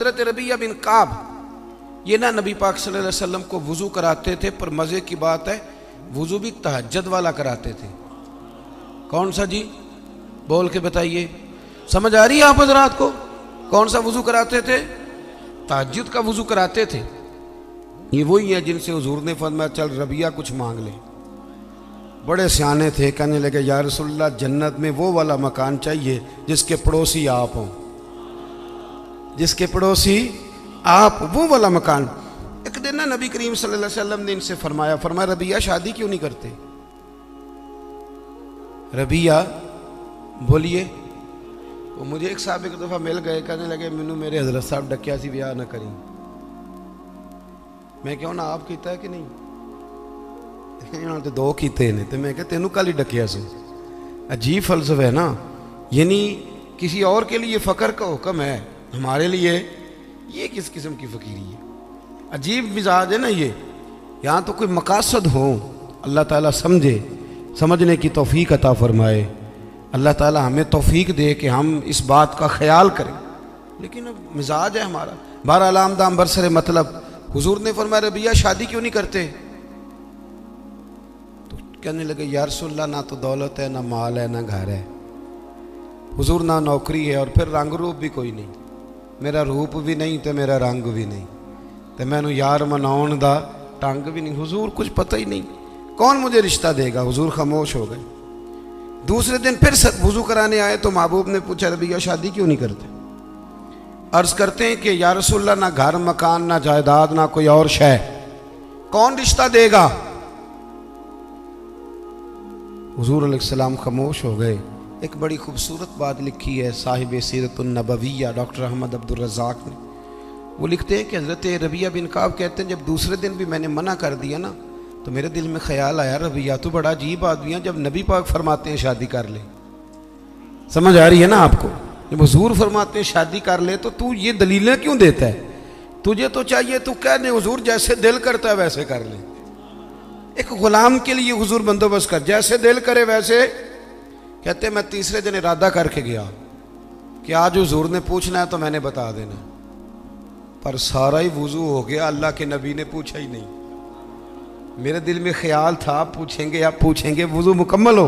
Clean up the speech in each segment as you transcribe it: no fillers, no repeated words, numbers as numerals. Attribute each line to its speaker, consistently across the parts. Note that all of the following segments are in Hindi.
Speaker 1: हज़रत रबिया बिन काब ये ना नबी पाक सल्लल्लाहु अलैहि वसल्लम को वज़ू कराते थे, पर मज़े की बात है वज़ू भी तहज्जुद वाला कराते थे। कौन सा जी, बोल के बताइए, समझ आ रही है आप हज़रात को? कौन सा वज़ू कराते थे? तहज्जुद का वज़ू कराते थे। ये वही है जिनसे हुजूर ने फरमाया चल रबिया कुछ मांग ले। बड़े सियाने थे, कहने लगे या रसूलल्लाह जन्नत में वो वाला मकान चाहिए जिसके पड़ोसी आप हों, जिसके पड़ोसी आप, वो वाला मकान। एक दिन ना नबी करीम सल्लल्लाहु अलैहि वसल्लम ने इनसे फरमाया रबिया शादी क्यों नहीं करते? रबिया बोलिए। वो मुझे एक साहब एक दफ़ा मिल गए, कहने लगे मैनू मेरे हज़रत साहब डकिया सी ब्याह ना करी। मैं क्यों ना, आप कीता है कि नहीं? इन्होंने तो दो कीते ने, तो मैं क्या तेनू कल ही डकिया से। अजीब फलसफा है ना, यानी किसी और के लिए फ़क्र का हुक्म है, हमारे लिए ये किस किस्म की फ़कीरी है? अजीब मिजाज है ना ये। यहाँ तो कोई मकासद हो, अल्लाह ताला समझे, समझने की तौफीक अता फरमाए। अल्लाह ताला हमें तौफीक दे कि हम इस बात का ख्याल करें, लेकिन अब मिजाज है हमारा। बहरहाल आमदाम बरसरे मतलब हुजूर ने फरमाया रबिया शादी क्यों नहीं करते? तो कहने लगे या रसूलल्लाह ना तो दौलत है, ना माल है, ना घर है हुजूर, ना नौकरी है, और फिर रंग रूप भी कोई नहीं। मेरा रूप भी नहीं तो मेरा रंग भी नहीं, तो मैनू यार मनाउण दा ढंग भी नहीं। हुजूर कुछ पता ही नहीं, कौन मुझे रिश्ता देगा? हुजूर खामोश हो गए। दूसरे दिन फिर वज़ू कराने आए तो महबूब ने पूछा रबिया शादी क्यों नहीं करते? अर्ज करते हैं कि या रसूलल्लाह ना घर मकान, ना जायदाद, ना कोई और शय, कौन रिश्ता देगा? हुजूर अलैहिस्सलाम खामोश हो गए। एक बड़ी खूबसूरत बात लिखी है साहिब सीरतुन नबविया डॉक्टर अहमद अब्दुल रज़ाक ने। वो लिखते हैं कि हज़रत रबिया बिन काब कहते हैं जब दूसरे दिन भी मैंने मना कर दिया ना, तो मेरे दिल में ख्याल आया रबिया तो बड़ा अजीब आदमी है, जब नबी पाक फरमाते हैं शादी कर ले। समझ आ रही है ना आपको? जब हुजूर फरमाते हैं शादी कर ले तो तू ये दलीलें क्यों देता है? तुझे तो चाहिए तू कह दे हुजूर जैसे दिल करता है वैसे कर ले। एक गुलाम के लिए हुजूर बंदोबस्त कर, जैसे दिल करे वैसे। कहते मैं तीसरे दिन इरादा करके गया कि आज हुजूर ने पूछना है तो मैंने बता देना, पर सारा ही वुजू हो गया, अल्लाह के नबी ने पूछा ही नहीं। मेरे दिल में ख्याल था आप पूछेंगे, आप पूछेंगे, वुजू मुकम्मल हो,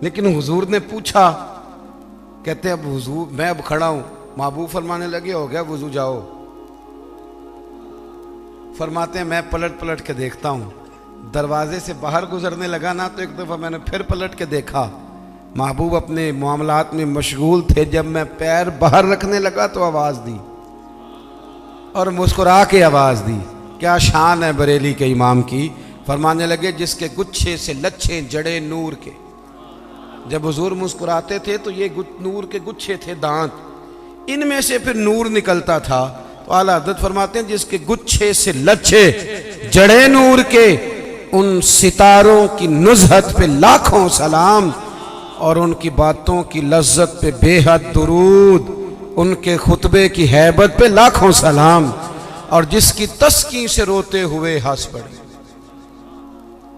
Speaker 1: लेकिन हुजूर ने पूछा। कहते अब हुजूर मैं अब खड़ा हूं, महबूब फरमाने लगे हो गया वुजू जाओ। फरमाते हैं मैं पलट पलट के देखता हूं, दरवाजे से बाहर गुजरने लगा ना तो एक दफ़ा मैंने फिर पलट के देखा, महबूब अपने मामलात में मशगूल थे। जब मैं पैर बाहर रखने लगा तो आवाज़ दी और मुस्कुरा के आवाज़ दी। क्या शान है बरेली के इमाम की। फरमाने लगे जिसके गुच्छे से लच्छे जड़े नूर के। जब हुजूर मुस्कुराते थे तो ये नूर के गुच्छे थे दांत, इनमें से फिर नूर निकलता था। तो आला हज़रत फरमाते हैं जिसके गुच्छे से लच्छे जड़े नूर के, उन सितारों की नुज़हत पे लाखों सलाम और उनकी बातों की लज्जत पे बेहद दुरूद, उनके खुतबे की हैबत पे लाखों सलाम, और जिसकी तस्कीन से रोते हुए हंस पड़े।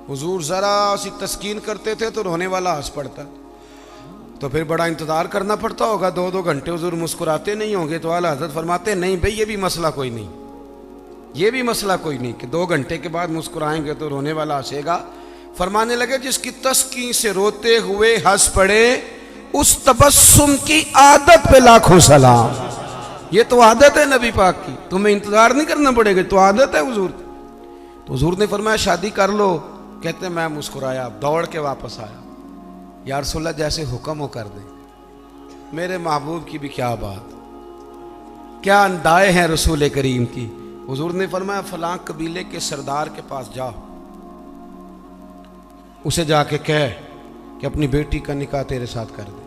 Speaker 1: हुजूर जरा सी तस्कीन करते थे तो रोने वाला हंस पड़ता, तो फिर बड़ा इंतजार करना पड़ता होगा, 2-2 घंटे हुजूर मुस्कुराते नहीं होंगे। तो आला हज़रत फरमाते नहीं भाई ये भी मसला कोई नहीं, ये भी मसला कोई नहीं कि 2 घंटे के बाद मुस्कुराएंगे तो रोने वाला हंसेगा। फरमाने लगे जिसकी तस्कीन से रोते हुए हंस पड़े, उस तबस्सुम की आदत पे लाखों सलाम। ये तो आदत है नबी पाक की, तुम्हें इंतजार नहीं करना पड़ेगा, तो आदत है हुजूर की। तो हुजूर ने फरमाया शादी कर लो। कहते मैं मुस्कुराया, दौड़ के वापस आया, या रसूलल्लाह जैसे हुक्म हो कर दे। मेरे महबूब की भी क्या बात, क्या अंदाए हैं रसूल करीम की। हुजूर ने फरमाया फलां कबीले के सरदार के पास जाओ, उसे जाके कह कि अपनी बेटी का निकाह तेरे साथ कर दे।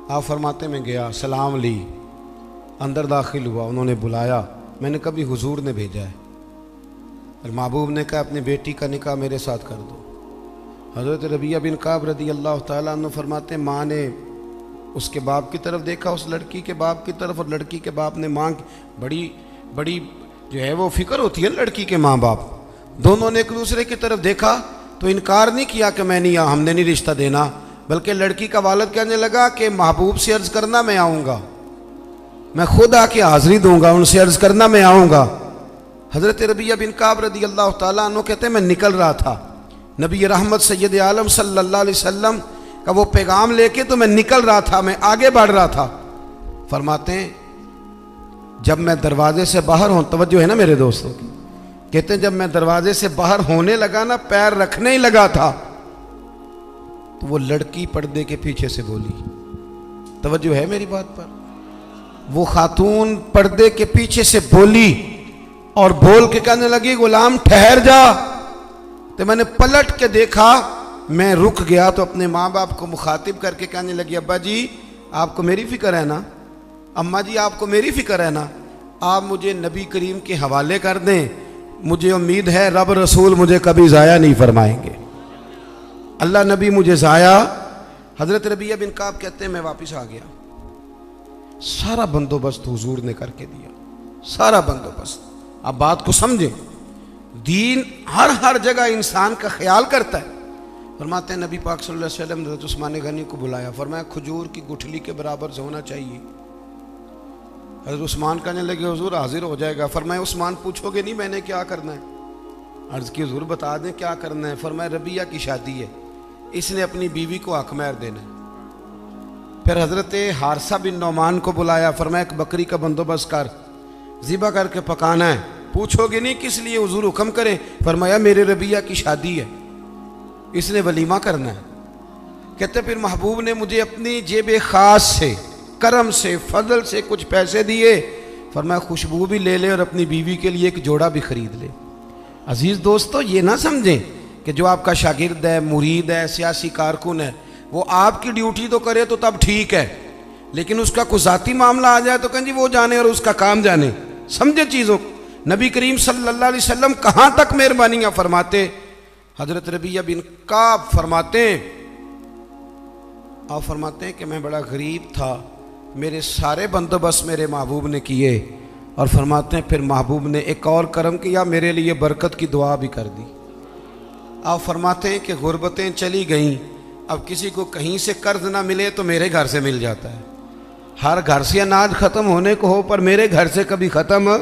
Speaker 1: आप फरमाते मैं गया, सलाम ली, अंदर दाखिल हुआ, उन्होंने बुलाया, मैंने कभी हुजूर ने भेजा है, और महबूब ने कहा अपनी बेटी का निकाह मेरे साथ कर दो। हज़रत रबिया बिन काब रदी अल्लाह ताला अन्हु फरमाते माँ ने उसके बाप की तरफ देखा, उस लड़की के बाप की तरफ, और लड़की के बाप ने माँ की बड़ी बड़ी जो है वो फिक्र होती है लड़की के माँ बाप, दोनों ने एक दूसरे की तरफ देखा तो इनकार नहीं किया कि मैं नहीं, हमने नहीं रिश्ता देना, बल्कि लड़की का वालिद कहने लगा कि महबूब से अर्ज करना मैं आऊँगा। मैं खुद आके हाजिरी दूंगा, उनसे अर्ज करना मैं आऊँगा। हज़रत रबिया बिन काब रदी अल्लाह तआला अन्हु कहते हैं मैं निकल रहा था, नबी रहमत सैयद आलम सल्लल्लाहु अलैहि वसल्लम का वो पैगाम लेके तो मैं निकल रहा था, मैं आगे बढ़ रहा था। फरमाते हैं जब मैं दरवाजे से बाहर हूँ, तवज्जो है ना मेरे दोस्तों की, कहते हैं जब मैं दरवाजे से बाहर होने लगा ना, पैर रखने ही लगा था, तो वो लड़की पर्दे के पीछे से बोली। तवज्जो है मेरी बात पर? वो खातून पर्दे के पीछे से बोली और बोल के कहने लगी गुलाम ठहर जा। तो मैंने पलट के देखा, मैं रुक गया तो अपने माँ बाप को मुखातिब करके कहने लगी अब्बा जी आपको मेरी फिक्र है ना, अम्मा जी आपको मेरी फिक्र है ना, आप मुझे नबी करीम के हवाले कर दें, मुझे उम्मीद है रब रसूल मुझे कभी ज़ाया नहीं फरमाएंगे, अल्लाह नबी मुझे ज़ाया। हज़रत रबिया बिन काब कहते हैं मैं वापस आ गया, सारा बंदोबस्त हुजूर ने करके दिया, सारा बंदोबस्त। अब बात को समझें, दीन हर जगह इंसान का ख्याल करता है। फरमाते हैं नबी पाक सल्लल्लाहु अलैहि वसल्लम ने हज़रत उस्मान गनी को बुलाया, फरमाया खजूर की गुठली के बराबर होना चाहिए। हज़रत उस्मान कहने लगे हुजूर हाजिर हो जाएगा। फरमाया उस्मान पूछोगे नहीं मैंने क्या करना है? अर्ज़ की हुजूर बता दें क्या करना है। फरमाया रबिया की शादी है, इसने अपनी बीवी को हक महर देना है। फिर हज़रत हारसा बिन नौमान को बुलाया, फरमाया एक बकरी का बंदोबस्त कर, ज़िबा करके पकाना है। पूछोगे नहीं किस लिए? हुजूर हुक्म करें। फरमाया मेरे रबिया की शादी है, इसने वलीमा करना है। कहते फिर महबूब ने मुझे अपनी जेब खास से, करम से, फजल से कुछ पैसे दिए। फरमाया खुशबू भी ले ले और अपनी बीवी के लिए एक जोड़ा भी खरीद ले। अजीज़ दोस्तों ये ना समझें कि जो आपका शागिर्द है, मुरीद है, सियासी कारकुन है, वो आपकी ड्यूटी तो करे तो तब ठीक है, लेकिन उसका कोई ज़ाती मामला आ जाए तो कहें जी वो जाने और उसका काम जाने। समझे चीज़ों। नबी करीम सल्लल्लाहु अलैहि वसल्लम कहाँ तक मेहरबानियाँ फरमाते। हज़रत रबिया बिन काब फरमाते हैं कि मैं बड़ा गरीब था, मेरे सारे बंदोबस्त मेरे महबूब ने किए। और फरमाते हैं फिर महबूब ने एक और करम किया, मेरे लिए बरकत की दुआ भी कर दी। आप फरमाते हैं कि गुर्बतें चली गईं, अब किसी को कहीं से कर्ज ना मिले तो मेरे घर से मिल जाता है। हर घर से अनाज ख़त्म होने को हो पर मेरे घर से कभी ख़त्म